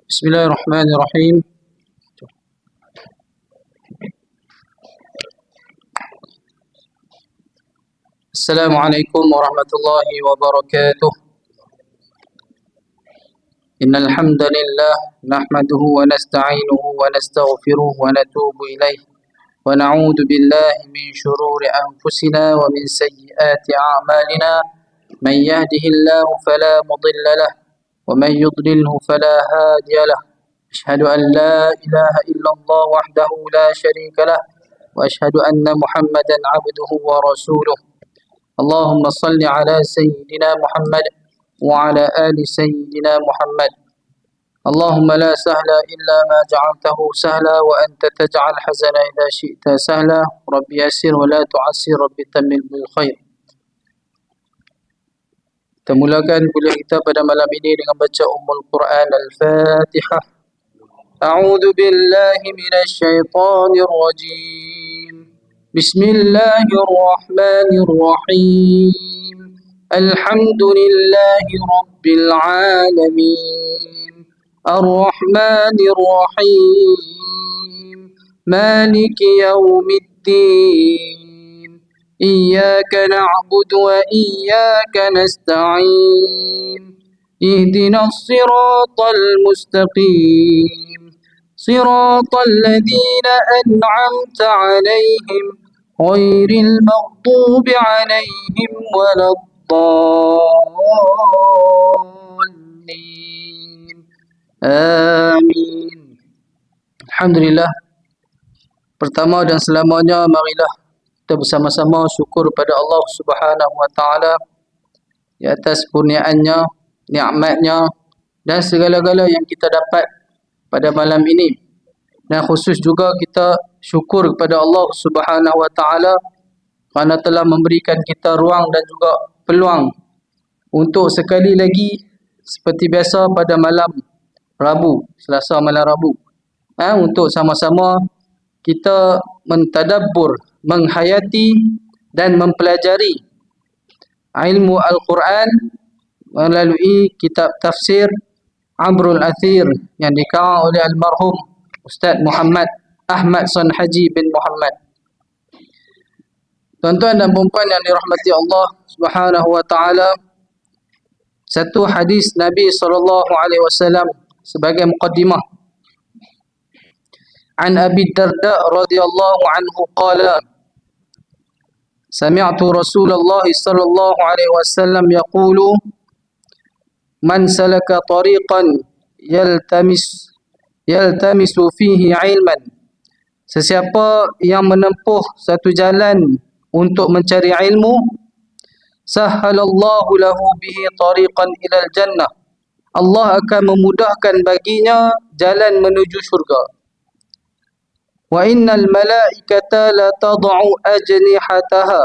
بسم الله الرحمن الرحيم. السلام عليكم ورحمة الله وبركاته. إن الحمد لله نحمده ونستعينه ونستغفره ونتوب إليه ونعوذ بالله من شرور أنفسنا ومن سيئات أعمالنا. من يهده الله فلا مضل له ومن يضلله فلا هادي له. أشهد أن لا إله إلا الله وحده لا شريك له وأشهد أن محمدا عبده ورسوله. اللهم صل على سيدنا محمد وعلى آل سيدنا محمد. اللهم لا سهل إلا ما جعلته سهلا وأنت تجعل الحزن إذا شئت سهلا. رب يسر ولا تعسر، رب تمم بالخير. Kita mulakan kuliah kita pada malam ini dengan baca Ummul Quran Al-Fatihah. A'udzu billahi minasy syaithanir rajim. Bismillahirrahmanirrahim. Alhamdulillahi rabbil alamin. Ar-Rahmanir Rahim. Maliki yaumiddin. إياك نعبد وإياك نستعين. اهدنا الصراط المستقيم صراط الذين أنعمت عليهم غير المغضوب عليهم ولا الضالين. آمين. Alhamdulillah. Pertama dan selamanya marilah kita bersama-sama syukur pada Allah Subhanahu wa taala di atas kurniaannya, nikmatnya dan segala-gala yang kita dapat pada malam ini. Dan khusus juga kita syukur kepada Allah Subhanahu wa taala kerana telah memberikan kita ruang dan juga peluang untuk sekali lagi seperti biasa pada malam Rabu, Selasa malam Rabu, untuk sama-sama kita mentadabbur, menghayati dan mempelajari ilmu Al-Quran melalui kitab tafsir Amrul Athir yang dikarang oleh almarhum Ustaz Muhammad Ahmad San Haji bin Muhammad. Tuan-tuan dan puan-puan yang dirahmati Allah Subhanahu wa taala, satu hadis Nabi SAW sebagai muqaddimah. An Abi Darda radhiyallahu anhu qala Sami'tu Rasulullah sallallahu alaihi wasallam yaqulu man salaka tariqan yaltamisu fihi ilman. Sesiapa yang menempuh satu jalan untuk mencari ilmu, sahhalallahu lahu bihi tariqan ilal jannah. Allah akan memudahkan baginya jalan menuju syurga. Wa innal malaikata la tad'u ajnihataha.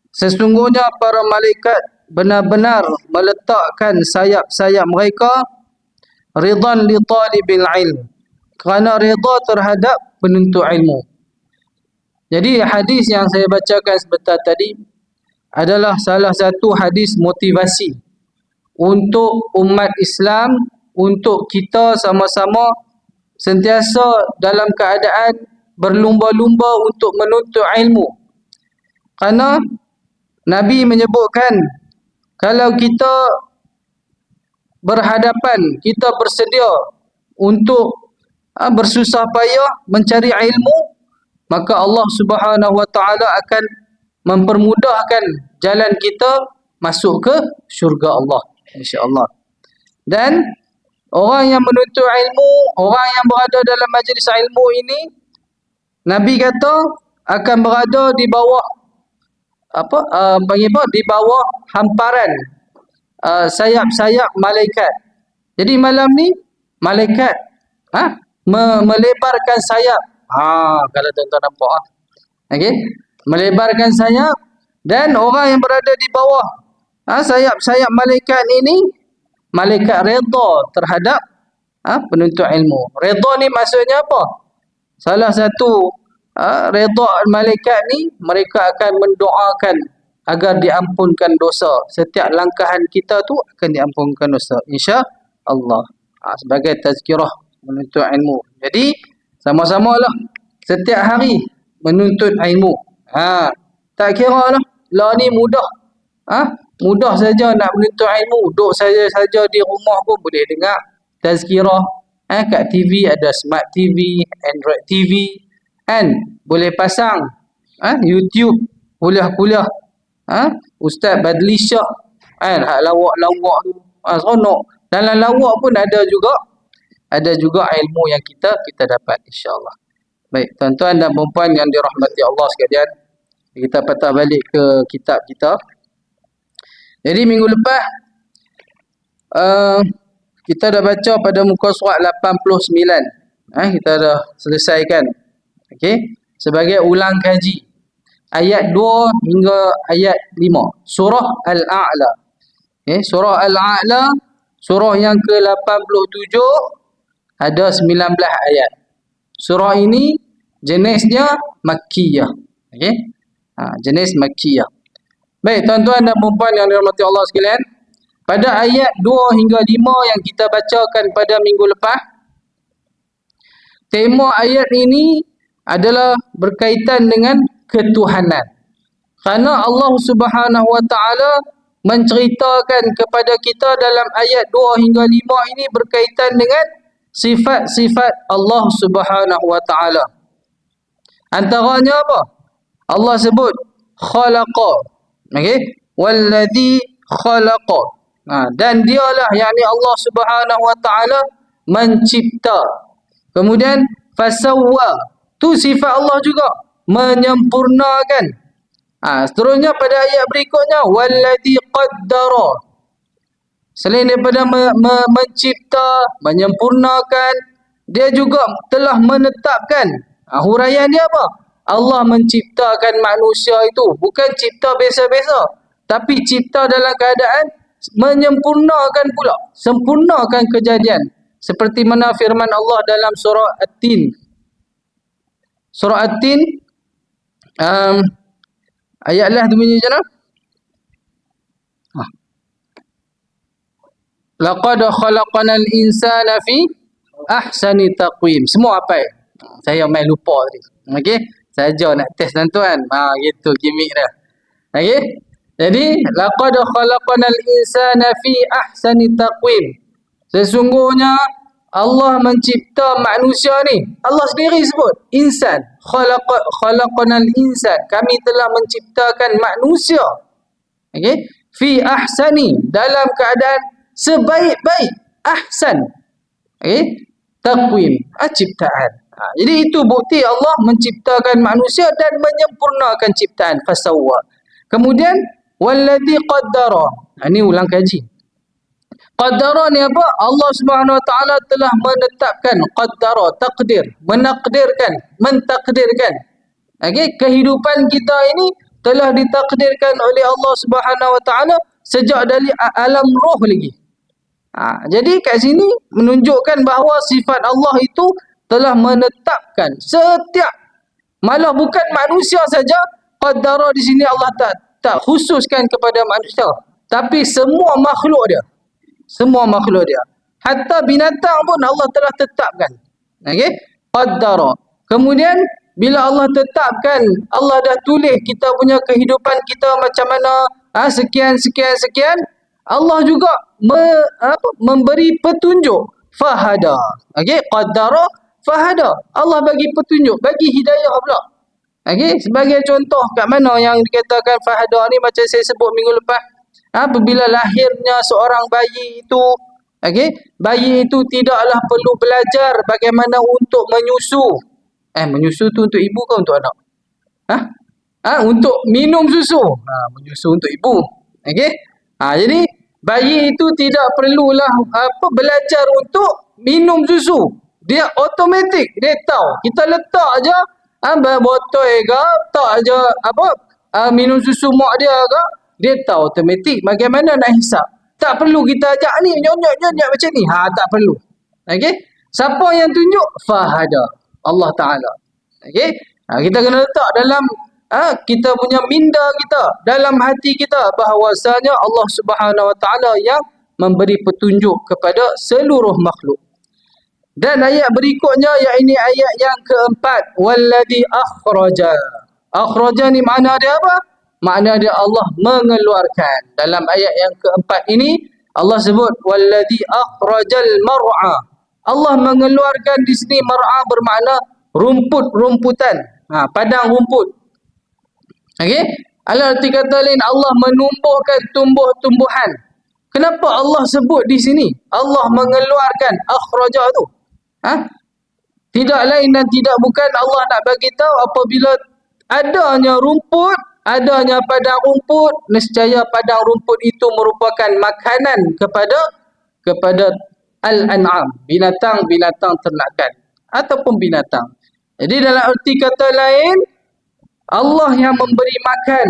Sesungguhnya para malaikat benar-benar meletakkan sayap-sayap mereka ridan li talibil ilm, kerana rida terhadap penuntut ilmu. Jadi hadis yang saya bacakan sebentar tadi adalah salah satu hadis motivasi untuk umat Islam, untuk kita sama-sama sentiasa dalam keadaan berlumba-lumba untuk menuntut ilmu. Kerana Nabi menyebutkan kalau kita berhadapan, kita bersedia untuk bersusah payah mencari ilmu, maka Allah Subhanahu wa taala akan mempermudahkan jalan kita masuk ke syurga Allah, insya-Allah. Dan orang yang menuntut ilmu, orang yang berada dalam majlis ilmu ini, Nabi kata akan berada di bawah di bawah hamparan sayap-sayap malaikat. Jadi malam ni malaikat melebarkan sayap. Kalau tuan-tuan nampak okey, melebarkan sayap, dan orang yang berada di bawah sayap-sayap malaikat ini, malaikat redha terhadap penuntut ilmu. Redha ni maksudnya apa? Salah satu redha malaikat ni, mereka akan mendoakan agar diampunkan dosa. Setiap langkahan kita tu akan diampunkan dosa, Allah. Sebagai tazkirah menuntut ilmu. Jadi sama-samalah setiap hari menuntut ilmu. Tak kira lah ni mudah. Mudah saja nak menuntut ilmu, duduk saja di rumah pun boleh dengar tazkirah. Kat TV ada smart TV, Android TV, kan? Boleh pasang YouTube, kuliah-kuliah. Ustaz Badli Shah, kan? Hak lawak-lawak tu. Seronok. Dalam lawak pun ada juga ilmu yang kita dapat, insya-Allah. Baik, tuan-tuan dan puan-puan yang dirahmati Allah sekalian, kita patah balik ke kitab kita. Jadi minggu lepas kita dah baca pada muka surat 89. Kita dah selesaikan. Okey, sebagai ulang kaji ayat 2 hingga ayat 5 surah Al-A'la. Surah Al-A'la, surah yang ke-87, ada 19 ayat. Surah ini jenisnya Makkiyah. Jenis Makkiyah. Baik, tuan-tuan dan puan-puan yang dirahmati Allah sekalian, pada ayat 2 hingga 5 yang kita bacakan pada minggu lepas, tema ayat ini adalah berkaitan dengan ketuhanan. Kerana Allah Subhanahu Wa Taala menceritakan kepada kita dalam ayat 2 hingga 5 ini berkaitan dengan sifat-sifat Allah Subhanahu Wa Taala. Antaranya apa? Allah sebut khalaqa. Walladhi khalaqa. Dan dialah, yakni Allah Subhanahu Wa Taala mencipta. Kemudian fasawwa, tu sifat Allah juga, menyempurnakan. Seterusnya pada ayat berikutnya walladhi qaddara. Selain daripada mencipta, menyempurnakan, dia juga telah menetapkan. Huraian dia apa? Allah menciptakan manusia itu bukan cipta biasa-biasa, tapi cipta dalam keadaan menyempurnakan pula, sempurnakan kejadian. Seperti mana firman Allah dalam surah At-Tin. Surah At-Tin ayat lah tu bunyi macam mana? Laqad khalaqanal insana fi ahsani taqwim. Semua apa? Saya main lupa tadi. Okey, saja nak test tuan-tuan. Gitu gimmick dah. Okey. Jadi laqad khalaqanal insana fi ahsani taqwim. Sesungguhnya Allah mencipta manusia ni. Allah sendiri sebut insan. Khalaqanal insan. Kami telah menciptakan manusia. Okey, fi ahsani, dalam keadaan sebaik-baik, ahsan. Taqwim, ciptaan. Jadi itu bukti Allah menciptakan manusia dan menyempurnakan ciptaan, fasawwa. Kemudian walladhi qaddara. Ini ulang kaji. Qaddara ni apa? Allah Subhanahu Wa Taala telah menetapkan, qaddara, takdir, menakdirkan, mentakdirkan. Kehidupan kita ini telah ditakdirkan oleh Allah Subhanahu Wa Taala sejak dari alam roh lagi. Jadi kat sini menunjukkan bahawa sifat Allah itu telah menetapkan setiap, malah bukan manusia saja. Qaddara di sini Allah tak khususkan kepada manusia, tapi semua makhluk dia. Semua makhluk dia. Hatta binatang pun Allah telah tetapkan. Qaddara. Kemudian bila Allah tetapkan, Allah dah tulis kita punya kehidupan kita macam mana, sekian, Allah juga memberi petunjuk, fahada. Qaddara fahada. Allah bagi petunjuk, bagi hidayah pula. Sebagai contoh kat mana yang dikatakan fahada ni, macam saya sebut minggu lepas, apabila lahirnya seorang bayi itu, bayi itu tidaklah perlu belajar bagaimana untuk menyusu. Menyusu tu untuk ibu ke untuk anak? Untuk minum susu. Menyusu untuk ibu. Jadi bayi itu tidak perlulah belajar untuk minum susu. Dia automatik, dia tahu. Kita letak aja botol ke, letak aja minum susu mak dia ke, dia tahu automatik bagaimana nak hisap. Tak perlu kita ajak ni nyonyok macam ni. Tak perlu. Siapa yang tunjuk? Fahada, Allah Taala. Kita kena letak dalam kita punya minda kita, dalam hati kita, bahawasanya Allah Subhanahu Wa Taala yang memberi petunjuk kepada seluruh makhluk. Dan ayat berikutnya, iaitu ayat yang keempat, walladzi akhraja. Akhraja ni makna dia apa? Makna dia Allah mengeluarkan. Dalam ayat yang keempat ini Allah sebut walladzi akhrajal mar'a. Allah mengeluarkan di sini mar'a bermakna rumput-rumputan. Padang rumput. Okey? Arti kata lain, Allah menumbuhkan tumbuh-tumbuhan. Kenapa Allah sebut di sini? Allah mengeluarkan akhraja tu. Tidak lain dan tidak bukan Allah nak bagi tahu apabila adanya rumput, adanya padang rumput, nescaya padang rumput itu merupakan makanan kepada al-an'am, binatang-binatang ternakan ataupun binatang. Jadi dalam arti kata lain, Allah yang memberi makan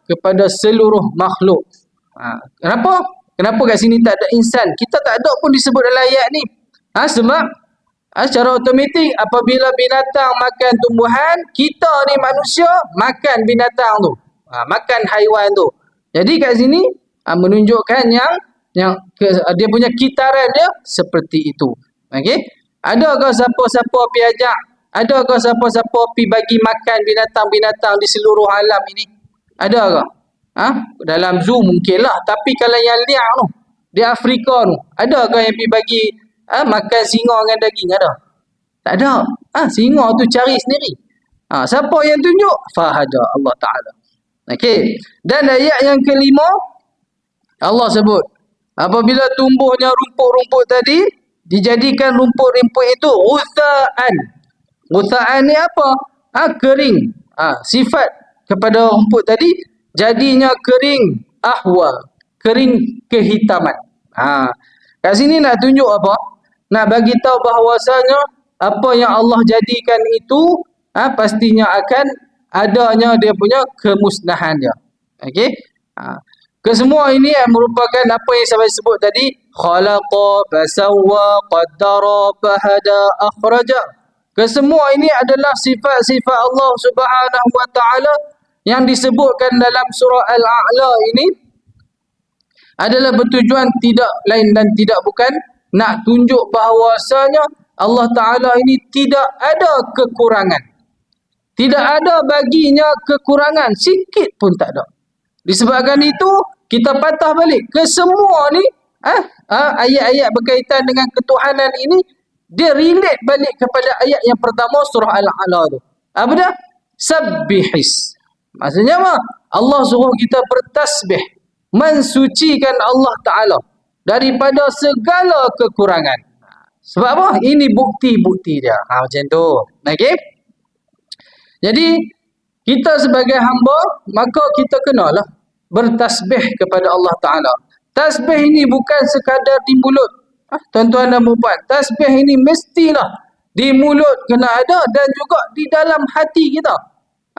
kepada seluruh makhluk. Kenapa? Kenapa kat sini tak ada insan? Kita tak ada pun disebut dalam ayat ni. Sebab secara automatik apabila binatang makan tumbuhan, kita ni manusia makan binatang tu. Makan haiwan tu. Jadi kat sini menunjukkan yang dia punya kitaran dia seperti itu. Okey? Adakah siapa-siapa pi ajak? Adakah siapa-siapa pi bagi makan binatang-binatang di seluruh alam ini? Adakah? Dalam zoo mungkinlah, tapi kalau yang liar tu, di Afrika tu, adakah yang pi bagi makan singa dengan daging? Ada? Tak ada. Singa tu cari sendiri. Siapa yang tunjuk? Fahada Allah Ta'ala. Okey. Dan ayat yang kelima, Allah sebut, apabila tumbuhnya rumput-rumput tadi, dijadikan rumput-rumput itu utha'an. Utha'an ni apa? Kering. Sifat kepada rumput tadi, jadinya kering ahwa. Kering kehitaman. Kat sini nak tunjuk apa? Nak bagi tahu bahawasanya apa yang Allah jadikan itu pastinya akan adanya dia punya kemusnahan dia. Okey? Kesemua ini merupakan apa yang saya sebut tadi, khalaqa, fasawwa, qaddara, fahada, akhraja. Kesemua ini adalah sifat-sifat Allah Subhanahu wa taala yang disebutkan dalam surah Al-A'la ini adalah bertujuan tidak lain dan tidak bukan nak tunjuk bahawasanya Allah Ta'ala ini tidak ada kekurangan. Tidak ada baginya kekurangan. Sikit pun tak ada. Disebabkan itu, kita patah balik. Kesemua ni, ayat-ayat berkaitan dengan ketuhanan ini, dia relate balik kepada ayat yang pertama surah Al-A'la tu. Apa dia? Sabbihis. Maksudnya apa? Allah suruh kita bertasbih. Mensucikan Allah Ta'ala daripada segala kekurangan. Sebab apa? Ini bukti-bukti dia. Macam tu. Okey? Jadi, kita sebagai hamba, maka kita kenalah bertasbih kepada Allah Ta'ala. Tasbih ini bukan sekadar di mulut. Tuan-tuan dan puan, tasbih ini mestilah di mulut kena ada dan juga di dalam hati kita.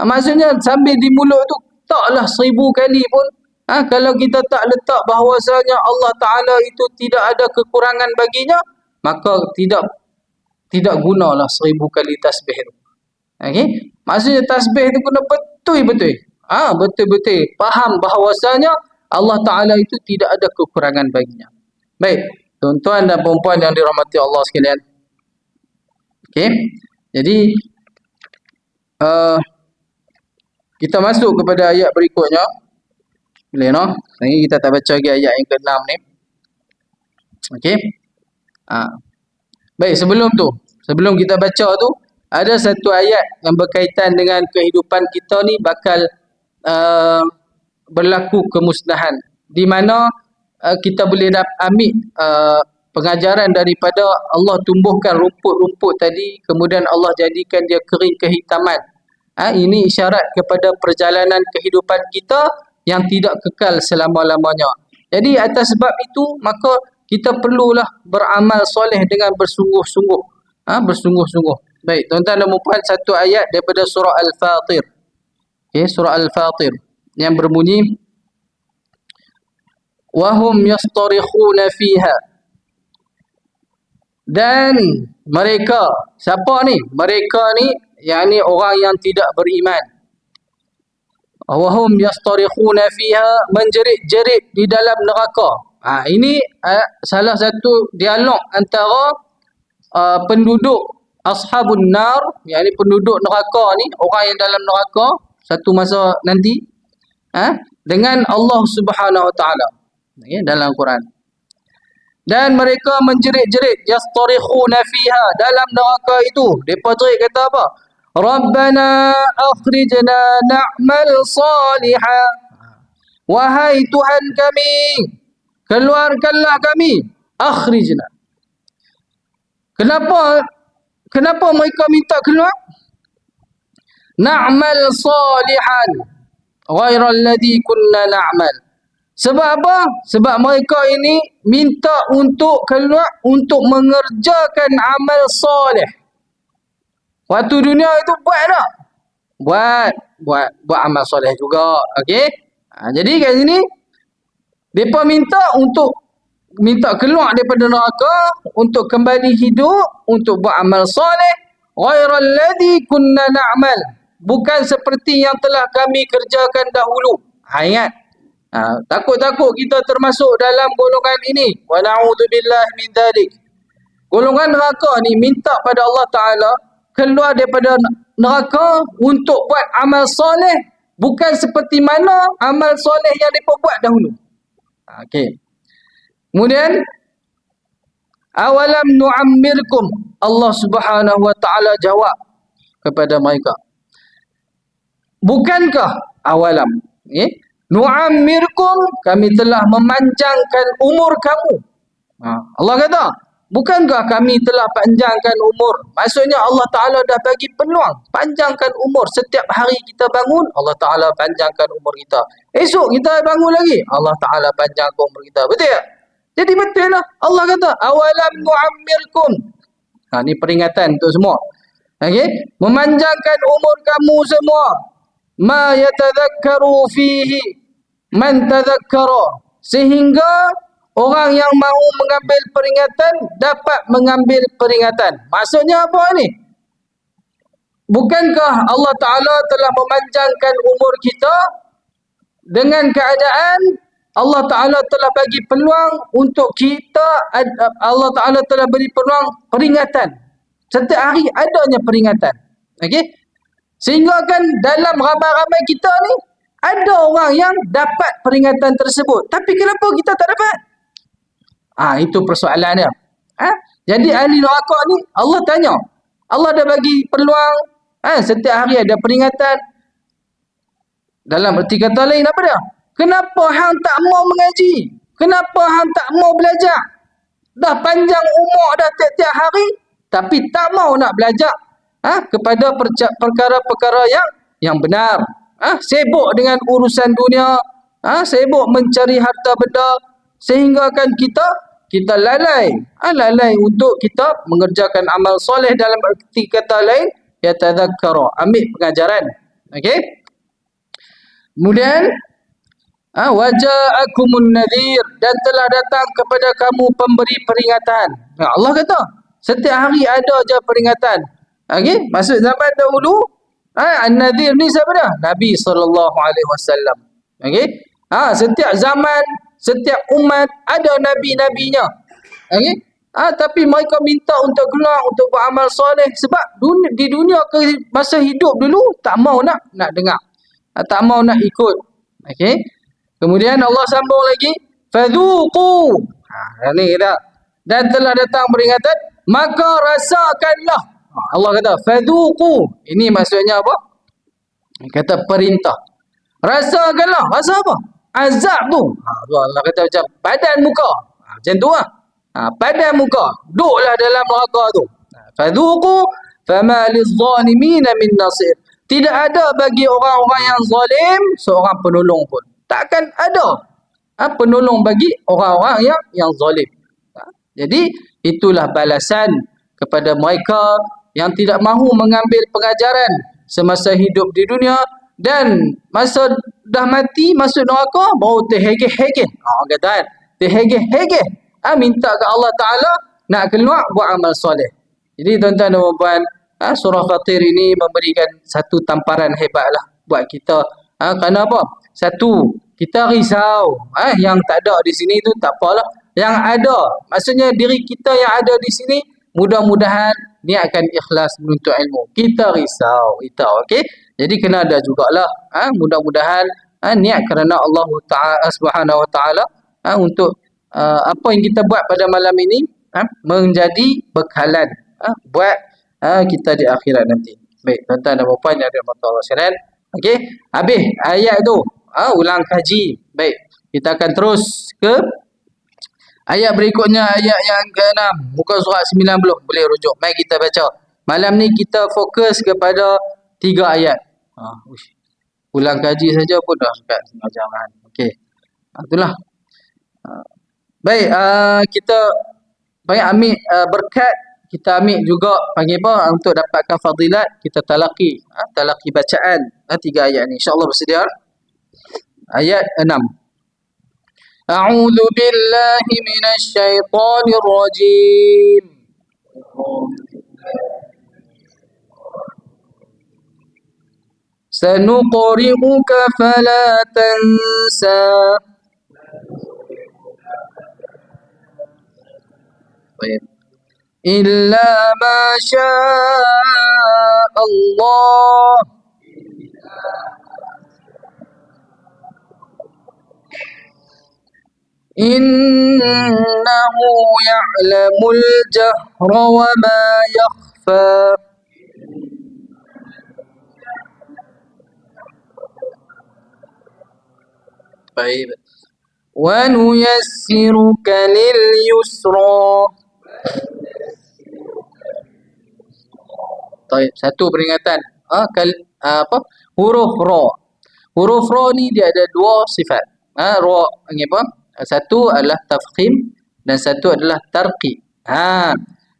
Maksudnya sambil di mulut tu, taklah 1000 kali pun. Kalau kita tak letak bahawasanya Allah Ta'ala itu tidak ada kekurangan baginya, maka tidak gunalah 1000 kali tasbih itu. Okey? Maksudnya tasbih itu kena betul-betul. Betul-betul faham bahawasanya Allah Ta'ala itu tidak ada kekurangan baginya. Baik, tuan-tuan dan puan-puan yang dirahmati Allah sekalian. Okey? Jadi kita masuk kepada ayat berikutnya. Boleh no? Lagi kita tak baca lagi ayat yang ke-6 ni. Okey. Baik, sebelum kita baca tu, ada satu ayat yang berkaitan dengan kehidupan kita ni bakal berlaku kemusnahan, di mana kita boleh ambil pengajaran daripada Allah tumbuhkan rumput-rumput tadi, kemudian Allah jadikan dia kering kehitaman. Ini isyarat kepada perjalanan kehidupan kita yang tidak kekal selama-lamanya. Jadi atas sebab itu, maka kita perlulah beramal soleh dengan bersungguh-sungguh. Bersungguh-sungguh. Baik, tuan-tuan dan puan, satu ayat daripada surah Al-Fatir. Okay, surah Al-Fatir yang berbunyi, wahum yastarikhuna fiha. Dan mereka, siapa ni? Mereka ni, yakni orang yang tidak beriman. Wahum yastarikhuna fiha, menjerit-jerit di dalam neraka. Ini salah satu dialog antara penduduk ashabun nar, yakni penduduk neraka ni, orang yang dalam neraka satu masa nanti, dengan Allah Subhanahu Wa Taala, dalam Quran. Dan mereka menjerit-jerit, yastarikhuna fiha, dalam neraka itu depa jerit kata apa? Rabbana akhrijna na'mal salihan. Wahai Tuhan kami, keluarkanlah kami. Akhrijna. Kenapa mereka minta keluar? Na'mal salihan ghairal ladzi kunna na'mal. Sebab apa? Sebab mereka ini minta untuk keluar untuk mengerjakan amal soleh. Waktu dunia itu buat tak? Buat amal soleh juga. Okey? Jadi kat sini depa minta keluar daripada neraka untuk kembali hidup, untuk buat amal soleh. Ghairal ladzi kunna na'mal. Bukan seperti yang telah kami kerjakan dahulu. Ingat. Takut-takut kita termasuk dalam golongan ini. Wa na'udzubillahi min dzalik. Golongan neraka ni minta pada Allah Ta'ala keluar daripada neraka untuk buat amal soleh, bukan seperti mana amal soleh yang mereka buat dahulu. Okey. Kemudian awalam nu'ammirkum, Allah Subhanahu Wa Ta'ala jawab kepada mereka, bukankah awalam, nu'ammirkum, kami telah memanjangkan umur kamu. Allah kata, bukankah kami telah panjangkan umur? Maksudnya Allah Ta'ala dah bagi peluang panjangkan umur. Setiap hari kita bangun, Allah Ta'ala panjangkan umur kita. Esok kita bangun lagi, Allah Ta'ala panjangkan umur kita. Betul tak? Jadi betul lah. Allah kata, awalam nu'ammirkum. Ini peringatan untuk semua. Okay? Memanjangkan umur kamu semua. Ma yatadhakkaru fihi man tadhakkara, sehingga orang yang mahu mengambil peringatan dapat mengambil peringatan. Maksudnya apa ni? Bukankah Allah Ta'ala telah memanjangkan umur kita dengan keadaan Allah Ta'ala telah bagi peluang untuk kita, Allah Ta'ala telah beri peluang peringatan. Setiap hari adanya peringatan. Okey? Sehingga kan dalam ramai-ramai kita ni ada orang yang dapat peringatan tersebut. Tapi kenapa kita tak dapat? Itu persoalannya. Jadi ahli neraka ni Allah tanya. Allah dah bagi peluang. Setiap hari ada peringatan. Dalam erti kata lain apa dia? Kenapa hang tak mau mengaji? Kenapa hang tak mau belajar? Dah panjang umur dah tiap-tiap hari, tapi tak mau nak belajar kepada perkara-perkara yang benar. Sibuk dengan urusan dunia, sibuk mencari harta benda, sehingga kan kita lalai untuk kita mengerjakan amal soleh. Dalam erti kata lain, yatadhakkara, ambil pengajaran. Okey? Kemudian waja'akumun nadhir, dan telah datang kepada kamu pemberi peringatan. Allah kata setiap hari ada je peringatan. Okey, maksud zaman dahulu an-nadhir ni siapa dah? Nabi SAW. Okey, setiap zaman, setiap umat ada nabi-nabinya. Okey, tapi mereka minta untuk keluar untuk beramal soleh sebab di dunia masa hidup dulu tak mau nak dengar, tak mau nak ikut. Okey, kemudian Allah sambung lagi, fadhuqu, ni kita, dan telah datang peringatan, maka rasakanlah. Allah kata fadhuqu, ini maksudnya apa? Kata perintah. Rasakanlah. Rasa apa? Azab tu. Allah kata macam padan muka. Macam tu lah. Padan muka. Duduklah dalam neraka tu. Fadhuqu fama lizzalimin min nasir. Tidak ada bagi orang-orang yang zalim seorang penolong pun. Takkan ada penolong bagi orang-orang yang zalim. Jadi itulah balasan kepada mereka yang tidak mahu mengambil pengajaran semasa hidup di dunia, dan masa dah mati masuk neraka baru terhegeh-hegeh. Kata kan, terhegeh-hegeh. Minta ke Allah Ta'ala nak keluar buat amal soleh. Jadi tuan-tuan dan puan, surah Fatir ini memberikan satu tamparan hebatlah buat kita Kerana apa? Satu, kita risau. Yang tak ada di sini tu tak apalah. Yang ada, maksudnya diri kita yang ada di sini, mudah-mudahan niatkan ikhlas menuntut ilmu. Kita risau, kita, okey? Jadi kena ada jugalah. Mudah-mudahan niat kerana Allah Taala Subhanahu Wa Taala untuk apa yang kita buat pada malam ini menjadi bekalan buat kita di akhirat nanti. Baik, tuan-tuan dan puan yang dirahmati Allah sekalian. Okey, habis ayat tu. Ulang kaji. Baik, kita akan terus ke ayat berikutnya, ayat yang ke-6, muka surat 90. Boleh rujuk. Mari kita baca. Malam ni kita fokus kepada 3 ayat. Ulang kaji saja pun dah dekat setengah jam kan. Okey. Itulah. Baik, kita banyak ambil berkat, kita ambil juga panggil apa untuk dapatkan fadilat, kita talaqi bacaan 3 ayat ni. Insya-Allah bersedia. Ayat 6. A'udzu billahi minasy syaithanir rajim. Sanuqri'uka fala tansa. Baik. Illa ma syaa Allah. Innahu ya'lamul jahra wa ma yakhfa. Baik. Wa nuyassiruka lil yusra. Baik, satu peringatan. Huruf ra. Huruf ra ni dia ada 2 sifat. Ra ni apa? Satu adalah tafkhim dan satu adalah tarqi.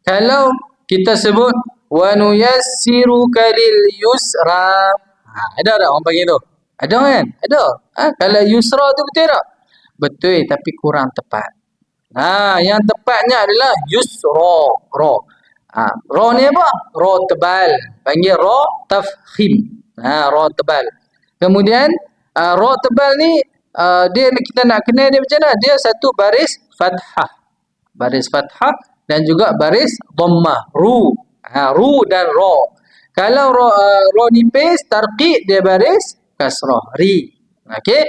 Kalau kita sebut wa nuyassiruka lil yusra. Ada tak orang panggil tu? Ada kan? Ada. Kalau yusra tu betul tak? Betul, tapi kurang tepat. Yang tepatnya adalah yusra, ra. Ra ni apa? Ra tebal. Panggil ra tafkhim. Ra tebal. Kemudian ra tebal ni dia kita nak kenal dia macam mana? Dia satu baris fathah. Baris fathah dan juga baris dhammah. Ru. Ru dan ra. Kalau ra nipis tarqiq dia baris kasrah. Ri. Okey.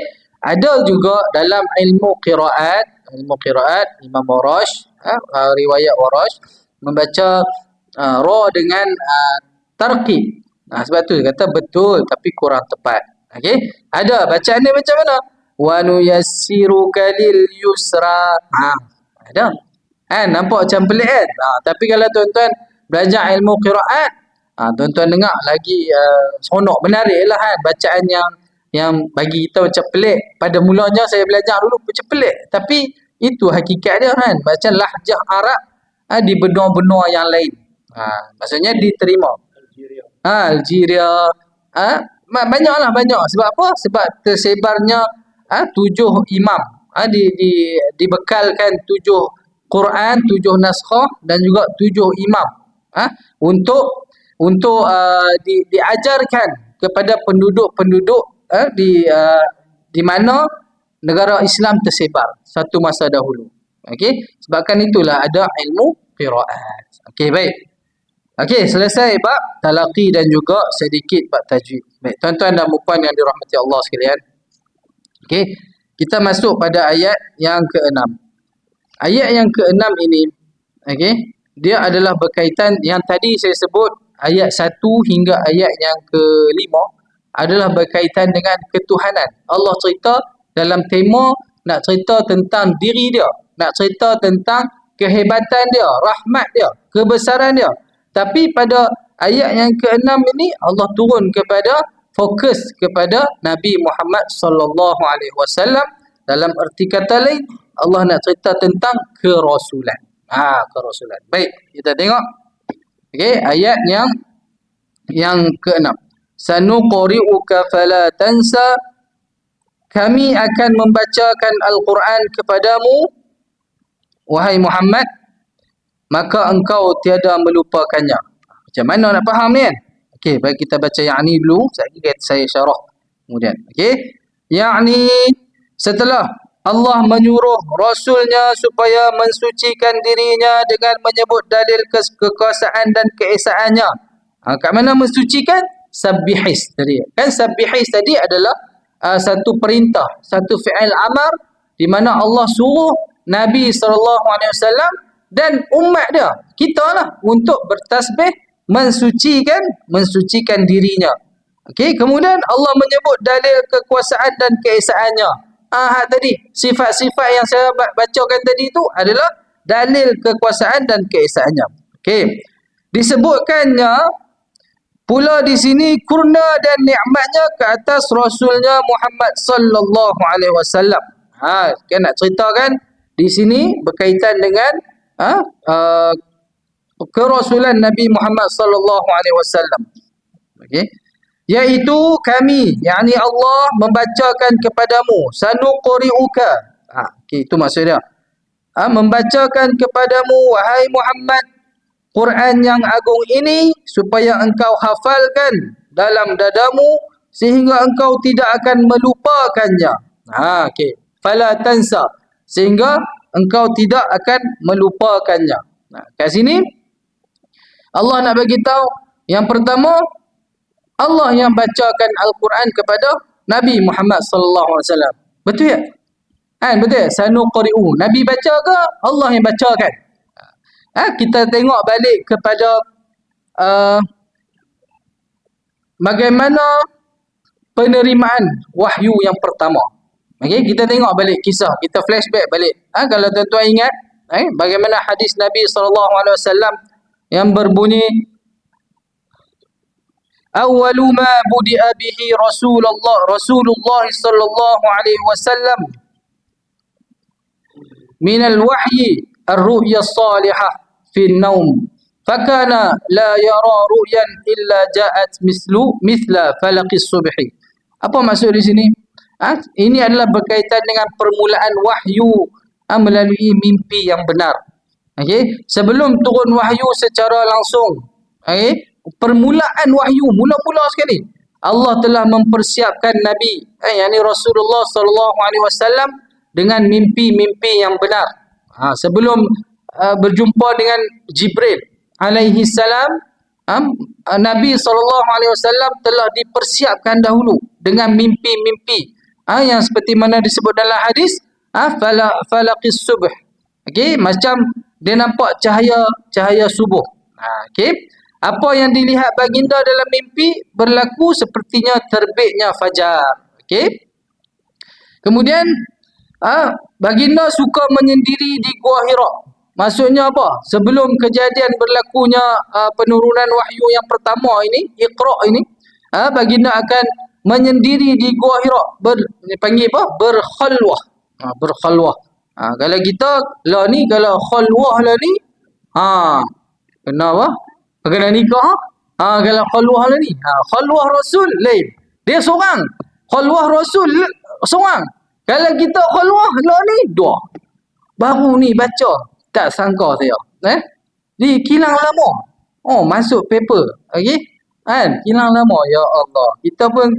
Ada juga dalam ilmu qiraat, Imam Warash, riwayat Warash membaca ra dengan tarqiq. Sebab tu dia kata betul tapi kurang tepat. Okey. Ada bacaan dia macam mana? Wa nuyassiruka lil yusra. Ada. Nampak macam pelik kan? Tapi kalau tuan-tuan belajar ilmu qiraat, tuan-tuan dengar lagi seronok, menarik lah kan bacaan yang bagi kita macam pelik. Pada mulanya saya belajar dulu macam pelik, tapi itu hakikat dia kan. Macam lahjah Arab di benua-benua yang lain. Maksudnya diterima. Algeria. Banyaklah, banyak. Sebab apa? Sebab tersebarnya 7 imam. Dibekalkan 7 Quran, 7 naskhah dan juga 7 imam. Untuk diajarkan kepada penduduk-penduduk di mana negara Islam tersebar satu masa dahulu. Okey, sebabkan itulah ada ilmu qiraat. Okey, baik. Okey, selesai bab talaqi dan juga sedikit bab tajwid. Baik, tuan-tuan dan puan yang dirahmati Allah sekalian. Okey, kita masuk pada ayat yang ke-6. Ayat yang ke-6 ini, okey, dia adalah berkaitan yang tadi saya sebut ayat 1 hingga ayat yang ke-5 adalah berkaitan dengan ketuhanan. Allah cerita dalam tema nak cerita tentang diri dia, nak cerita tentang kehebatan dia, rahmat dia, kebesaran dia. Tapi pada ayat yang ke-6 ini Allah turun kepada fokus kepada Nabi Muhammad sallallahu alaihi wasallam. Dalam erti kata lain, Allah nak cerita tentang kerasulan. Kerasulan. Baik, kita tengok. Okey, ayat yang ke-6. Sanuqri'uka fala tansa. Kami akan membacakan Al-Quran kepadamu, wahai Muhammad, maka engkau tiada melupakannya. Macam mana nak faham ni kan? Okey, baik kita baca yang ni dulu, sekejap saya syarah Kemudian, okey. Yakni setelah Allah menyuruh Rasulnya supaya mensucikan dirinya dengan menyebut dalil kekuasaan dan keesaannya. Kat mana mensucikan? Sabbihis tadi. Kan sabbihis tadi adalah satu perintah, satu fi'il amar di mana Allah suruh Nabi SAW dan umat dia, kita lah, untuk bertasbih, mensucikan dirinya. Okey, kemudian Allah menyebut dalil kekuasaan dan keesaannya. Tadi sifat-sifat yang saya bacakan tadi tu adalah dalil kekuasaan dan keesaannya. Okey. Disebutkannya pula di sini kurnia dan nikmatnya ke atas Rasulnya Muhammad sallallahu alaihi wasallam. Kan nak ceritakan di sini berkaitan dengan kerasulan Nabi Muhammad sallallahu alaihi wasallam. Okey. Iaitu kami, yakni Allah membacakan kepadamu, sanuqri'uka. Okay, itu maksudnya. Membacakan kepadamu, wahai Muhammad, Quran yang agung ini supaya engkau hafalkan dalam dadamu sehingga engkau tidak akan melupakannya. Okey. Fala tansa, sehingga engkau tidak akan melupakannya. Kat sini Allah nak bagi tahu yang pertama, Allah yang bacakan Al-Quran kepada Nabi Muhammad sallallahu alaihi wasallam. Betul tak? Betul tak? Sanuqri'u. Nabi baca ke? Allah yang bacakan. Kita tengok balik kepada bagaimana penerimaan wahyu yang pertama. Okey, kita tengok balik kisah, kita flashback balik. Kalau tuan-tuan ingat, bagaimana hadis Nabi sallallahu alaihi wasallam yang berbunyi awwalu ma budi'a bihi Rasulullah sallallahu alaihi wasallam min al-wahyi ar-ru'ya as-salihah fi an-nawm fakana la yara ru'yan illa ja'at mithla falaqis subhi. Apa maksud di sini? Ini adalah berkaitan dengan permulaan wahyu melalui mimpi yang benar. Okey, sebelum turun wahyu secara langsung, permulaan wahyu mula-mula sekali, Allah telah mempersiapkan Nabi, yakni Rasulullah sallallahu alaihi wasallam dengan mimpi-mimpi yang benar. Sebelum berjumpa dengan Jibril alaihi salam, Nabi sallallahu alaihi wasallam telah dipersiapkan dahulu dengan mimpi-mimpi yang seperti mana disebut dalam hadis, falaqis subh. Okey, macam dia nampak cahaya subuh. Okey. Apa yang dilihat baginda dalam mimpi berlaku sepertinya terbitnya fajar. Okey. Kemudian baginda suka menyendiri di Gua Hira. Maksudnya apa? Sebelum kejadian berlakunya penurunan wahyu yang pertama ini, Iqra ini, baginda akan menyendiri di Gua Hira. Panggil apa? Berkhalwah. Berkhalwah. Kalau kita lah ni, kalau khalwah lah ni, kena apa? Kena nikah. Kalau khalwah lah ni, khalwah Rasul lain. Dia seorang. Khalwah Rasul seorang. Kalau kita khalwah lah ni, dua. Baru ni baca, tak sangka saya. Di kilang lama. Masuk paper. Okey? Kilang lama, ya Allah. Kita pun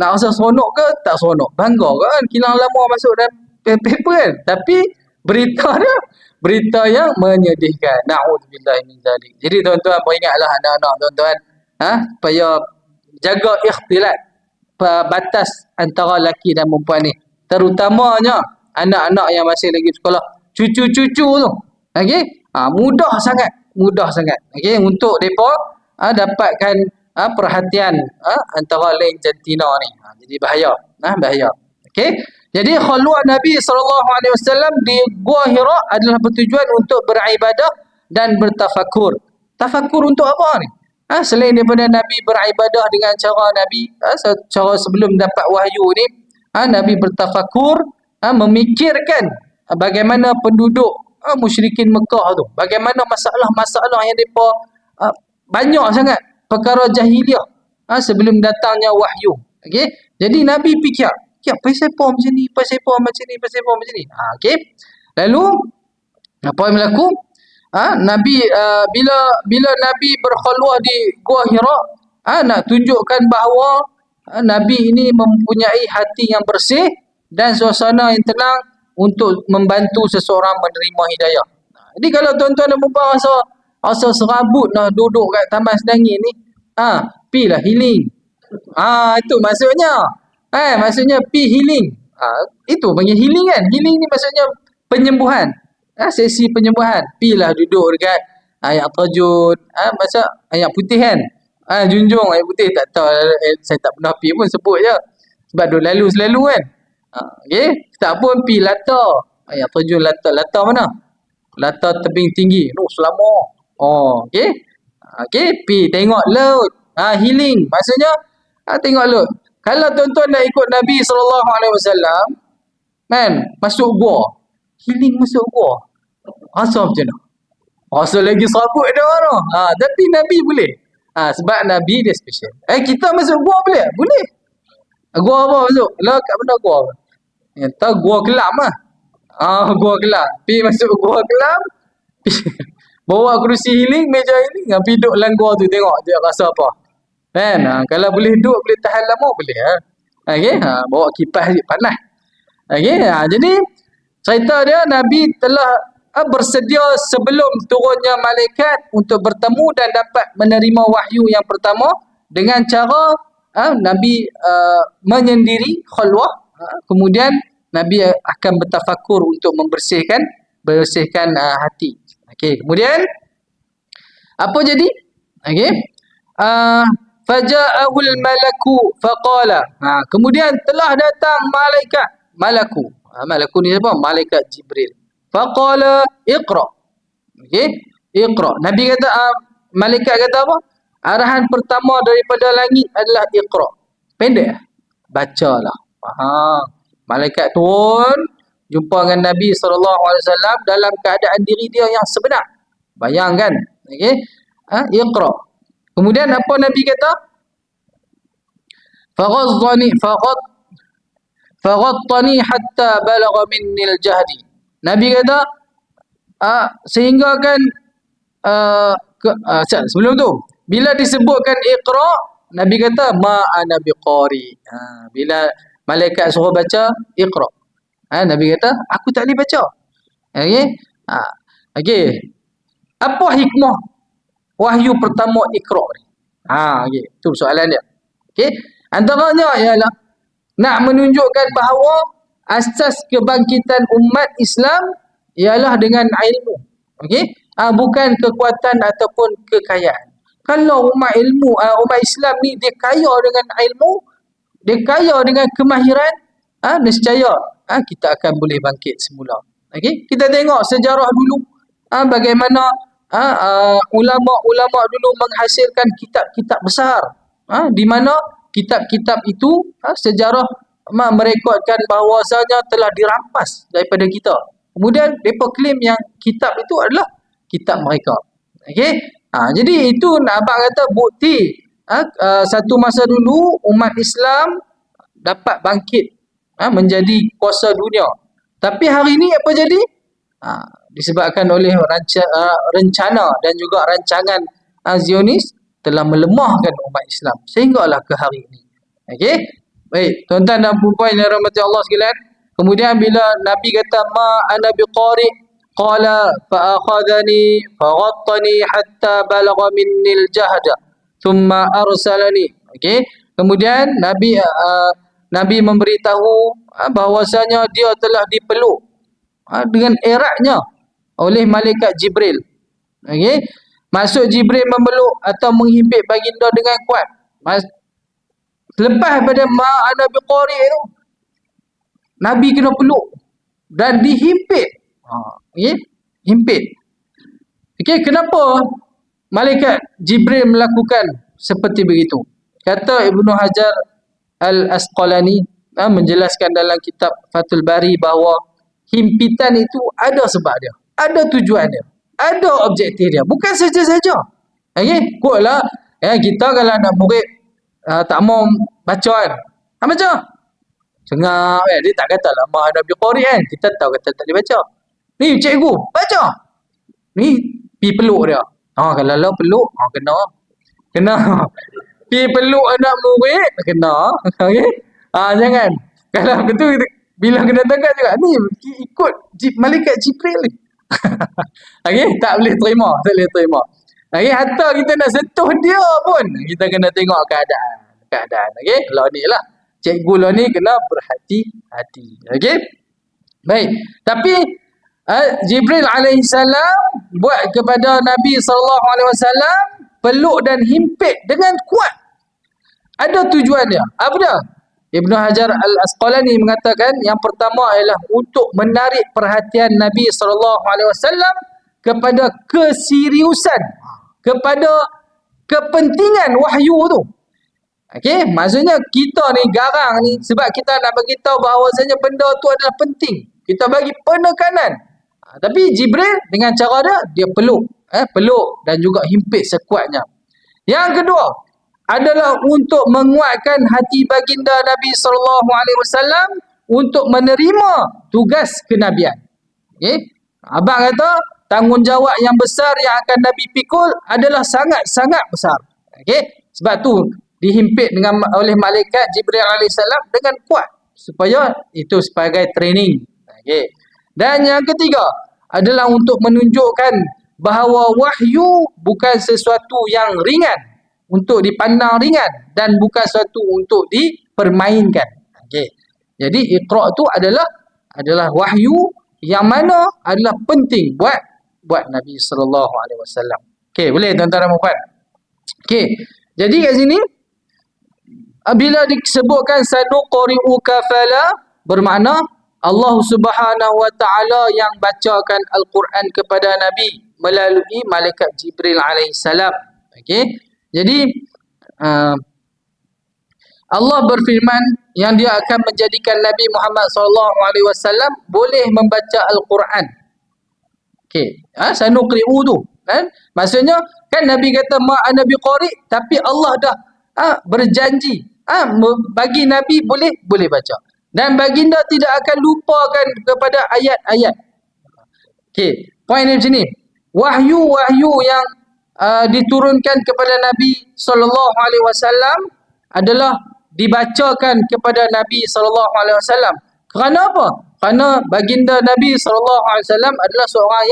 nak rasa seronok ke tak seronok? Bangga kan kilang lama masuk dalam paper kan? Tapi berita dia, berita yang menyedihkan. Na'udzubillah min zalik. Jadi tuan-tuan peringatlah anak-anak tuan-tuan, supaya jaga ikhtilat, batas antara lelaki dan perempuan ni. Terutamanya anak-anak yang masih lagi sekolah, cucu-cucu tu. Okey? Mudah sangat. Okey, untuk depa dapatkan perhatian antara lain jantina ni. Jadi bahaya. Bahaya. Okey? Jadi khalwah Nabi SAW di Gua Hira adalah bertujuan untuk beribadah dan bertafakur. Tafakur untuk apa ni? Selain daripada Nabi beribadah dengan cara Nabi, cara sebelum dapat wahyu ni, Nabi bertafakur, memikirkan bagaimana penduduk musyrikin Mekah tu, bagaimana masalah-masalah yang mereka banyak sangat perkara jahiliah sebelum datangnya wahyu. Okey? Jadi Nabi fikir, pasal apa macam ni, pasal apa macam ni. Okey. Lalu apa yang berlaku? Nabi bila Nabi berkhalwah di Gua Hira, nak tunjukkan bahawa Nabi ini mempunyai hati yang bersih dan suasana yang tenang untuk membantu seseorang menerima hidayah. Jadi kalau tuan-tuan dan puan rasa serabut nak duduk kat Taman Sedangin ni, pilah healing. Itu maksudnya. Maksudnya pi healing. Itu panggil healing kan. Healing ni maksudnya penyembuhan. Sesi penyembuhan. Pilah duduk dekat ayat tajud. Macam ayat putih kan. Junjung ayat putih. Tak tahu. Saya tak pernah pi pun sebut je. Sebab duduk lalu selalu kan. Okay. Tak pun pi lata. Ayat tajud lata. Lata mana? Lata tebing tinggi. Selama. Okay. Okay. Pi tengok laut. Healing. Maksudnya tengok laut. Kalau tuan-tuan nak ikut Nabi SAW, kan, masuk gua. Healing masuk gua. Rasa macam mana? Rasa lagi sabut dah tu. Tapi Nabi boleh. Sebab Nabi dia special. Kita masuk gua boleh? Boleh. Gua apa masuk? Lah kat mana gua? Tahu gua kelam lah. Gua kelam. Pi masuk gua kelam. Bawa kerusi healing, meja healing, pergi duduk dalam gua tu tengok dia rasa apa. Kan? Kalau boleh duduk, boleh tahan lama, boleh. Okay? Bawa kipas panas. Okay? Jadi, cerita dia, Nabi telah bersedia sebelum turunnya malaikat untuk bertemu dan dapat menerima wahyu yang pertama dengan cara Nabi menyendiri khulwah. Kemudian, Nabi akan bertafakur untuk membersihkan hati. Okay? Kemudian, apa jadi? Okay? Faja'ahul malaku faqala. Kemudian telah datang malaku. Malaku ni apa? Malaikat Jibril. Faqala iqra. Okey, iqra. Nabi kata malaikat kata apa? Arahan pertama daripada langit adalah iqra. Pendek. Bacalah. Malaikat turun jumpa dengan Nabi SAW dalam keadaan diri dia yang sebenar. Bayangkan. Okey. Iqra. Kemudian apa Nabi kata? Faghattani hatta balagha minni al-jahdi. Nabi kata sehingga kan sebelum tu bila disebutkan iqra, Nabi kata ma ana biqari. Bila malaikat suruh baca iqra, Nabi kata aku tak boleh baca. Okey. Okey. Apa hikmah wahyu pertama iqra ni? Okey, tu soalan dia. Okey, antaranya ialah nak menunjukkan bahawa asas kebangkitan umat Islam ialah dengan ilmu. Okey, bukan kekuatan ataupun kekayaan. Kalau umat Islam ni dia kaya dengan ilmu, dia kaya dengan kemahiran, nescaya kita akan boleh bangkit semula. Okey, kita tengok sejarah dulu bagaimana ulama-ulama dulu menghasilkan kitab-kitab besar, di mana kitab-kitab itu sejarah merekodkan bahawasanya telah dirampas daripada kita. Kemudian mereka claim yang kitab itu adalah kitab mereka. Okey, jadi itu abang kata bukti satu masa dulu umat Islam dapat bangkit menjadi kuasa dunia. Tapi hari ini apa jadi? Disebabkan oleh rencana dan juga rancangan Zionis telah melemahkan umat Islam sehinggalah ke hari ini. Okey. Baik, tuan-tuan dan puan-puan yang dirahmati Allah sekalian. Kemudian bila Nabi kata ma ana biqari qala fa akhadhani faghattani hatta balagha minni al-jahda thumma arsalani. Okey. Kemudian Nabi memberitahu bahawasanya dia telah dipeluk dengan eratnya oleh malaikat Jibril. Okey. Maksud Jibril memeluk atau menghimpit baginda dengan kuat. Lepas pada ma ana biqari itu, Nabi kena peluk dan dihimpit. Okey, himpit. Okey, kenapa malaikat Jibril melakukan seperti begitu? Kata Ibnu Hajar Al-Asqalani menjelaskan dalam kitab Fathul Bari bahawa himpitan itu ada sebab dia, ada tujuan dia, ada objektif dia, bukan saja-saja. Okey, kotlah kita kalau nak murid tak mau baca kan, baca sengak dia tak kata lah ma ada biqari kan, kita tahu kata tak boleh baca. Ni cikgu baca, ni pi peluk dia. Kalau lo peluk kena Pi peluk anak murid kena. Okey. Jangan. Kalau begitu bila kena tegur juga ni ikut malaikat Jibril ni. Okey, tak boleh terima, tak boleh terima. Okey, hatta kita nak sentuh dia pun kita kena tengok keadaan. Okey, lah ni lah. Cikgu lah ni kena berhati-hati. Okey? Baik. Tapi Jibril alaihissalam buat kepada Nabi sallallahu alaihi wasallam peluk dan himpit dengan kuat. Ada tujuan dia. Apa dia? Ibnu Hajar Al-Asqalani mengatakan yang pertama ialah untuk menarik perhatian Nabi sallallahu alaihi wasallam kepada keseriusan, kepada kepentingan wahyu tu. Okey, maksudnya kita ni garang ni sebab kita nak bagi tahu bahawasanya benda tu adalah penting. Kita bagi penekanan. Tapi Jibril dengan cara dia peluk, peluk dan juga himpit sekuatnya. Yang kedua adalah untuk menguatkan hati baginda Nabi sallallahu alaihi wasallam untuk menerima tugas kenabian. Okey, abang kata tanggungjawab yang besar yang akan Nabi pikul adalah sangat-sangat besar. Okey, sebab tu dihimpit oleh malaikat Jibril alaihissalam dengan kuat supaya itu sebagai training. Okey. Dan yang ketiga adalah untuk menunjukkan bahawa wahyu bukan sesuatu yang ringan untuk dipandang ringan dan bukan sesuatu untuk dipermainkan. Okey. Jadi Iqra tu adalah wahyu yang mana adalah penting buat Nabi sallallahu alaihi wasallam. Okey, boleh tuan-tuan dan puan. Okey. Jadi kat sini bila disebutkan sanuqri'uka fala bermakna Allah Subhanahu wa taala yang bacakan Al-Quran kepada Nabi melalui malaikat Jibril alaihissalam. Okey. Jadi Allah berfirman yang dia akan menjadikan Nabi Muhammad sallallahu alaihi wasallam boleh membaca Al-Quran. Okey. Sanuqri'u tu kan? Maksudnya kan Nabi kata ma ana biqari, tapi Allah dah berjanji bagi Nabi boleh baca. Dan baginda tidak akan lupakan kepada ayat-ayat. Okey, poin di sini. Wahyu-wahyu yang diturunkan kepada Nabi sallallahu alaihi wasallam adalah dibacakan kepada Nabi sallallahu alaihi wasallam. Kerana apa? Kerana baginda Nabi sallallahu alaihi wasallam adalah seorang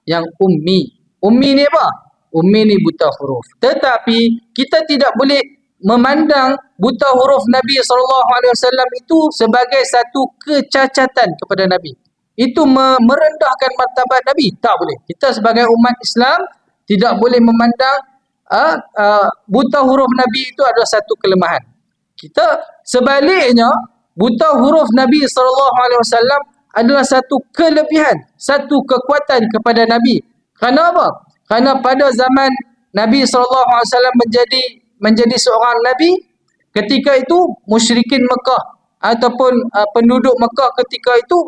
yang ummi. Ummi ni apa? Ummi ni buta huruf. Tetapi kita tidak boleh memandang buta huruf Nabi SAW itu sebagai satu kecacatan kepada Nabi. Itu merendahkan martabat Nabi. Tak boleh. Kita sebagai umat Islam tidak boleh memandang buta huruf Nabi itu adalah satu kelemahan. Kita sebaliknya, buta huruf Nabi SAW adalah satu kelebihan, satu kekuatan kepada Nabi. Kerana apa? Kerana pada zaman Nabi SAW menjadi seorang Nabi, ketika itu musyrikin Mekah ataupun penduduk Mekah ketika itu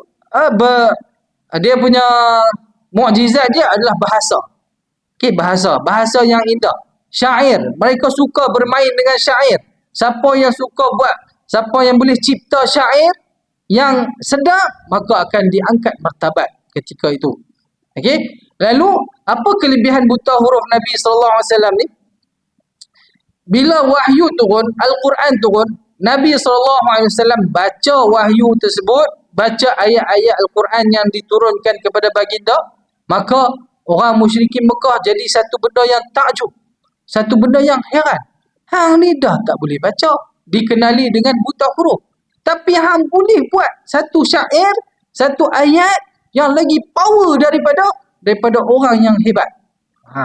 dia punya mukjizat dia adalah bahasa. Okey, bahasa yang indah, syair. Mereka suka bermain dengan syair. Siapa yang suka siapa yang boleh cipta syair yang sedap, maka akan diangkat martabat ketika itu. Okey, lalu apa kelebihan buta huruf Nabi sallallahu alaihi wasallam ni? Bila wahyu turun, Al-Quran turun, Nabi SAW baca wahyu tersebut, baca ayat-ayat Al-Quran yang diturunkan kepada baginda, maka orang musyrikin Mekah jadi satu benda yang takjub, satu benda yang heran. Hang ni dah tak boleh baca, dikenali dengan buta huruf, tapi hang boleh buat satu syair, satu ayat yang lagi power daripada orang yang hebat.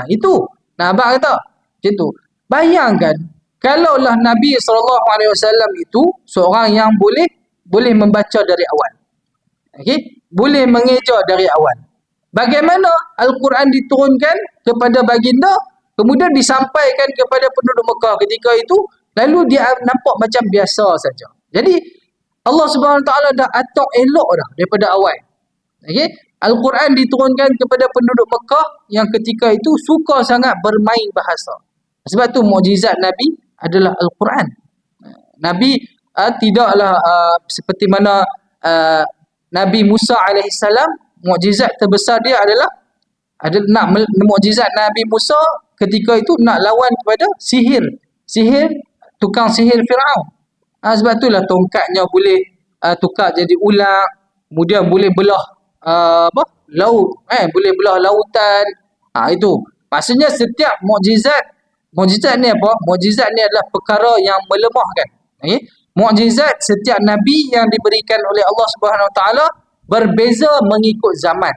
Itu. Nah, abang kata macam tu. Bayangkan kalaulah Nabi SAW itu seorang yang boleh membaca dari awal. Okey, boleh mengeja dari awal. Bagaimana Al-Quran diturunkan kepada baginda, kemudian disampaikan kepada penduduk Mekah ketika itu, lalu dia nampak macam biasa saja. Jadi Allah Subhanahu Wa Taala dah atok elok dah daripada awal. Okey, Al-Quran diturunkan kepada penduduk Mekah yang ketika itu suka sangat bermain bahasa. Sebab tu mukjizat Nabi adalah Al-Quran. Nabi tidaklah seperti mana Nabi Musa alaihissalam, mukjizat terbesar dia adalah mukjizat Nabi Musa ketika itu nak lawan kepada sihir tukang sihir Firaun. Sebab itulah tongkatnya boleh tukar jadi ular, kemudian boleh belah laut, boleh belah lautan. Itu. Maksudnya setiap mukjizat ni apa? Mukjizat ni adalah perkara yang melemahkan. Okey. Mukjizat setiap nabi yang diberikan oleh Allah Subhanahu Wa Taala berbeza mengikut zaman.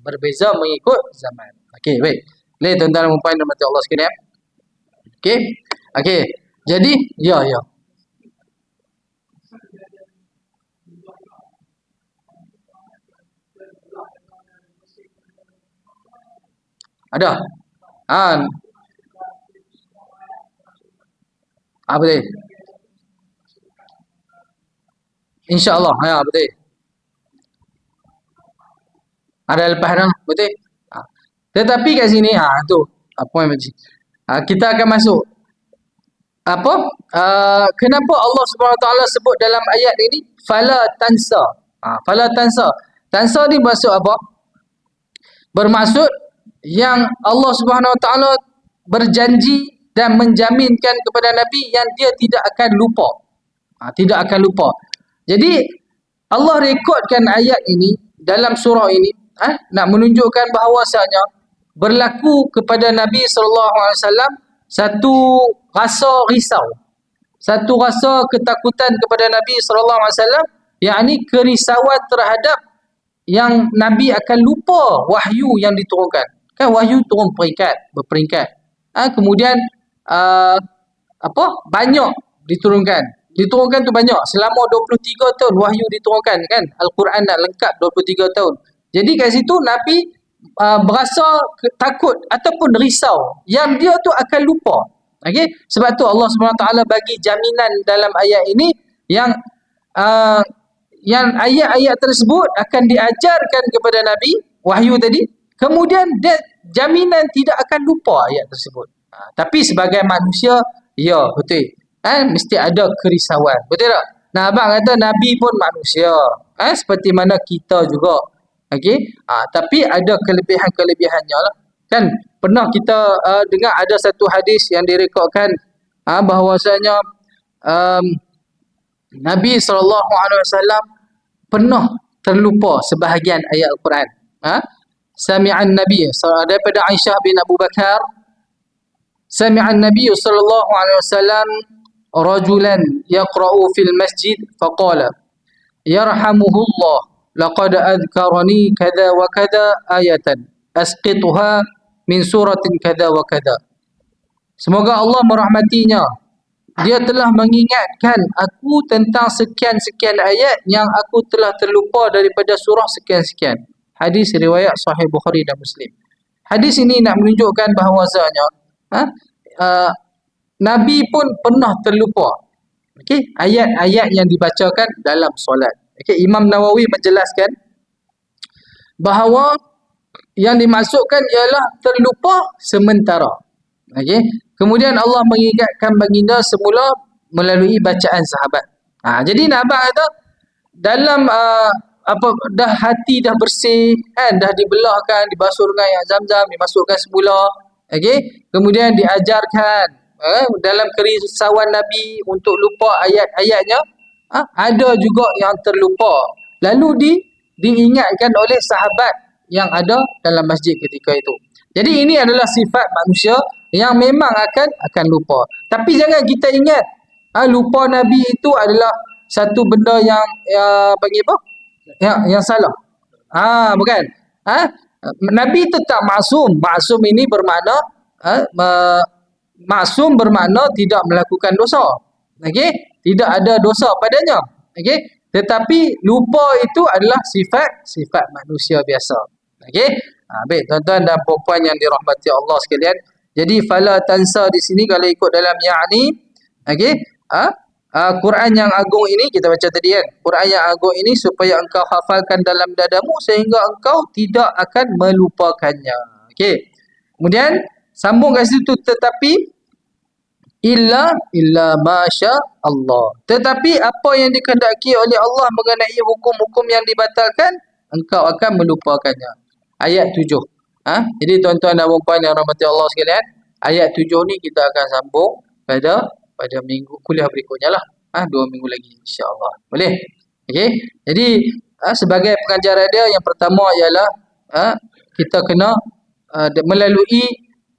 Berbeza mengikut zaman. Okey, baik. Boleh tuan-tuan dan puan-puan dirahmati Allah sekalian. Okey. Okey. Jadi, ya. Ada. Betul. InsyaAllah. Betul. Ada lepas dah. Betul. Tetapi kat sini, tu. Apa yang macam kita akan masuk. Kenapa Allah Subhanahu Wa Taala sebut dalam ayat ini fala tansa. Fala tansa. Tansa ni maksud apa? Bermaksud yang Allah Subhanahu Wa Taala berjanji dan menjaminkan kepada Nabi yang dia tidak akan lupa. Tidak akan lupa. Jadi Allah rekodkan ayat ini dalam surah ini nak menunjukkan bahawasanya berlaku kepada Nabi SAW satu rasa risau, satu rasa ketakutan kepada Nabi SAW, yakni kerisauan terhadap yang Nabi akan lupa wahyu yang diturunkan. Kan wahyu turun berperingkat. Kemudian banyak diturunkan. Diturunkan tu banyak. Selama 23 tahun wahyu diturunkan kan. Al-Quran nak lengkap 23 tahun. Jadi kat situ Nabi berasa takut ataupun risau yang dia tu akan lupa. Okey, sebab tu Allah SWT bagi jaminan dalam ayat ini yang ayat-ayat tersebut akan diajarkan kepada Nabi wahyu tadi, kemudian dia jaminan tidak akan lupa ayat tersebut. Tapi sebagai manusia, ya betul, mesti ada kerisauan, betul tak? Nah, abang kata Nabi pun manusia, seperti mana kita juga. Okey, tapi ada kelebihan-kelebihannya lah. Kan pernah kita dengar ada satu hadis yang direkodkan bahawasanya Nabi SAW pernah terlupa sebahagian ayat Al-Quran. Sami'an Nabi daripada Aisyah bin Abu Bakar, Sami'an Nabi SAW rajulan yaqra'u fil masjid faqala yarhamuhullah laqad adhkarani kada wa kada ayatan asqituha min suratin kada wa kada. Semoga Allah merahmatinya. Dia telah mengingatkan aku tentang sekian-sekian ayat yang aku telah terlupa daripada surah sekian-sekian. Hadis riwayat Sahih Bukhari dan Muslim. Hadis ini nak menunjukkan bahawasanya Nabi pun pernah terlupa. Okey, ayat-ayat yang dibacakan dalam solat. Okey, Imam Nawawi menjelaskan bahawa yang dimaksudkan ialah terlupa sementara. Okey. Kemudian Allah mengingatkan baginda semula melalui bacaan sahabat. Jadi nak abang kata dalam dah hati dah bersih kan, dah dibelahkan, dibasuh dengan air Zam-Zam, dimasukkan semula. Okey. Kemudian diajarkan dalam kerisauan Nabi untuk lupa ayat-ayatnya, ada juga yang terlupa. Lalu diingatkan oleh sahabat yang ada dalam masjid ketika itu. Jadi ini adalah sifat manusia yang memang akan lupa. Tapi jangan kita ingat lupa Nabi itu adalah satu benda yang panggil apa? Yang salah. Bukan. Nabi tetap maksum. Maksum ini bermakna maksum bermakna tidak melakukan dosa. Okey? Tidak ada dosa padanya. Okey? Tetapi lupa itu adalah sifat manusia biasa. Okey? Baik tuan-tuan dan puan-puan yang dirahmati Allah sekalian. Jadi fala tansa di sini kalau ikut dalam ya'ni, okey? Quran yang agung ini kita baca tadi kan. Quran yang agung ini supaya engkau hafalkan dalam dadamu sehingga engkau tidak akan melupakannya. Okey. Kemudian sambung kat situ, tetapi illa masya Allah. Tetapi apa yang dikehendaki oleh Allah mengenai hukum-hukum yang dibatalkan, engkau akan melupakannya. Ayat 7. Jadi tuan-tuan dan puan-puan yang rahmati Allah sekalian, ayat 7 ni kita akan sambung pada pada minggu kuliah berikutnya lah. 2 minggu lagi insya-Allah. Boleh? Okey. Jadi sebagai pengajar dia yang pertama ialah kita kena melalui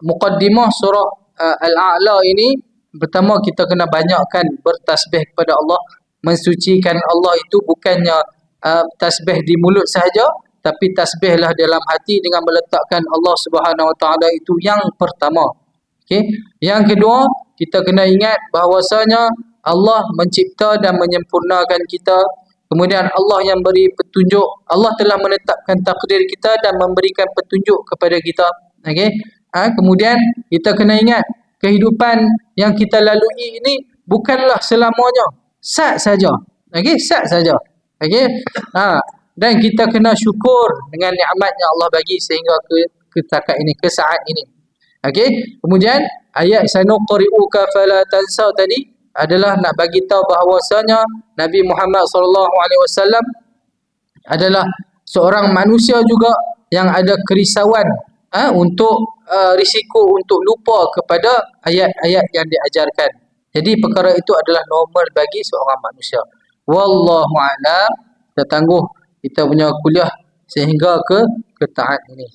muqaddimah surah Al-A'la ini. Pertama kita kena banyakkan bertasbih kepada Allah, mensucikan Allah itu bukannya tasbih di mulut sahaja, tapi tasbihlah dalam hati dengan meletakkan Allah Subhanahu Wa Taala itu yang pertama. Okey. Yang kedua, kita kena ingat bahawasanya Allah mencipta dan menyempurnakan kita. Kemudian Allah yang beri petunjuk. Allah telah menetapkan takdir kita dan memberikan petunjuk kepada kita. Okey. Kemudian kita kena ingat kehidupan yang kita lalui ini bukanlah selamanya. Sat saja. Okey, sat saja. Okey. Dan kita kena syukur dengan nikmat yang Allah bagi sehingga ke takat ini, ke saat ini. Okey. Kemudian ayat sanuqri'uka fala tansa tadi adalah nak bagi tahu bahawasanya Nabi Muhammad sallallahu alaihi wasallam adalah seorang manusia juga yang ada kerisauan untuk risiko untuk lupa kepada ayat-ayat yang diajarkan. Jadi perkara itu adalah normal bagi seorang manusia. Wallahu a'lam. Kita tangguh kita punya kuliah sehingga ke tahap ini.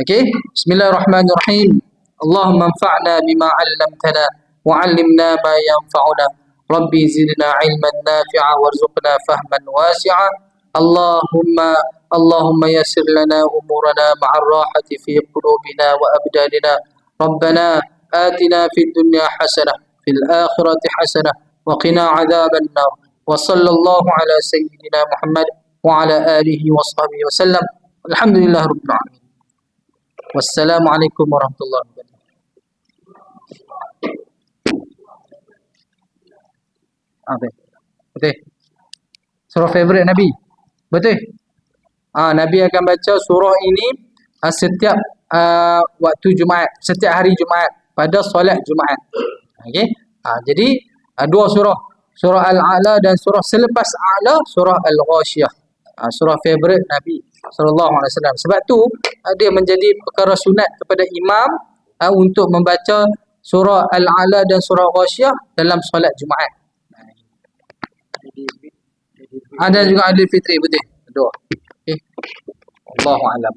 Okey. Bismillahirrahmanirrahim. Allahumma anfa'na bima 'allamtana wa 'allimna ma yanfa'una. Rabbi zidna 'ilman nafi'a warzuqna fahman wasi'a. Allahumma yassir lana umurana ma'ar rahati fi qulubina wa abdanina. Rabbana atina fid dunya hasanah fil akhirati hasanah wa qina 'adzaban nar. Wa sallallahu ala sayyidina Muhammad wa ala alihi wa sahbihi wasallam. Alhamdulillahirabbil alamin. Wassalamualaikum warahmatullahi wabarakatuh. Betul. Surah favorite Nabi. Betul. Nabi akan baca surah ini setiap waktu Jumaat, setiap hari Jumaat pada solat Jumaat. Okey. Jadi dua surah, surah Al-A'la dan surah selepas A'la, surah Al-Ghashiyah. Surah favorite Nabi sallallahu alaihi wasallam. Sebab tu dia menjadi perkara sunat kepada imam untuk membaca surah Al-A'la dan surah Ghashiyah dalam solat Jumaat. Ada juga Aidil Fitri, betul. Dua. Allahu a'lam.